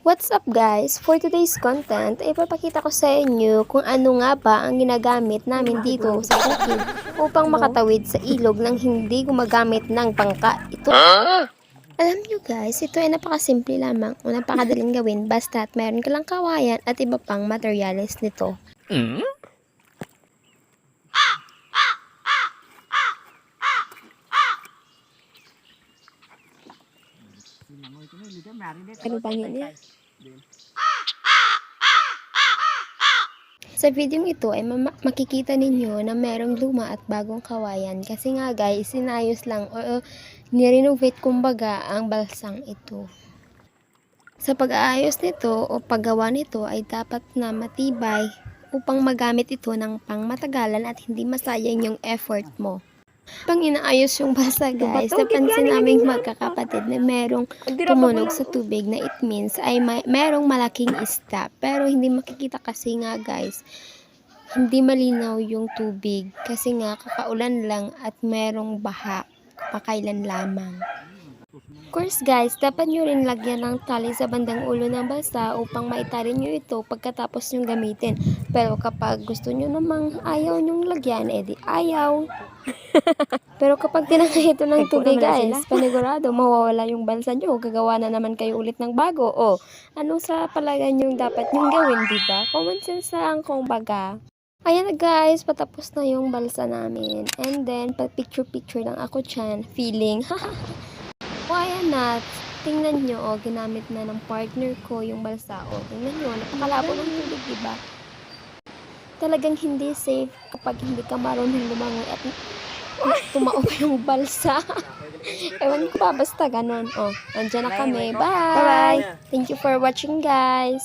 What's up guys? For today's content, ay ipapakita ko sa inyo kung ano nga ba ang ginagamit namin dito sa bukid upang makatawid sa ilog nang hindi gumagamit ng bangka. Ito, alam nyo guys, ito ay napakasimple lamang o napakadaling gawin basta't mayroon ka lang kawayan at iba pang materyales nito. Ano ba niya? Sa video ito ay makikita ninyo na merong luma at bagong kawayan kasi nga guys, sinayos lang o nirenovate kumbaga ang balsang ito. Sa pag-aayos nito o paggawa nito ay dapat na matibay upang magamit ito ng pangmatagalan at hindi masayang yung effort mo. Pang inaayos yung basa guys, napansin naming magkakapatid na merong tumunog sa tubig na it means ay merong malaking isda. Pero hindi makikita kasi nga guys, hindi malinaw yung tubig kasi nga kakaulan lang at merong baha pakailan lamang. Of course guys, dapat nyo rin lagyan ng tali sa bandang ulo ng basa upang maitali nyo ito pagkatapos nyo gamitin. Pero kapag gusto nyo namang ayaw nyong lagyan, edi ayaw. Pero kapag tinangay ito ng tubig guys, panigurado mawawala yung balsa nyo, gagawa na naman kayo ulit ng bago. O, anong sa palagay nyo dapat nyong gawin, diba? Common sense lang kung baga. Ayan na guys, patapos na yung balsa namin. And then, picture-picture lang ako dyan, feeling, o ayan na, tingnan nyo, o, ginamit na ng partner ko yung balsa. O, tingnan nyo, napakalabo ng tubig, diba? Talagang hindi safe kapag hindi ka marunong lumangoy at tumao pa yung balsa. Ewan ko pa, basta ganun. O, andyan na kami. Bye! Thank you for watching guys!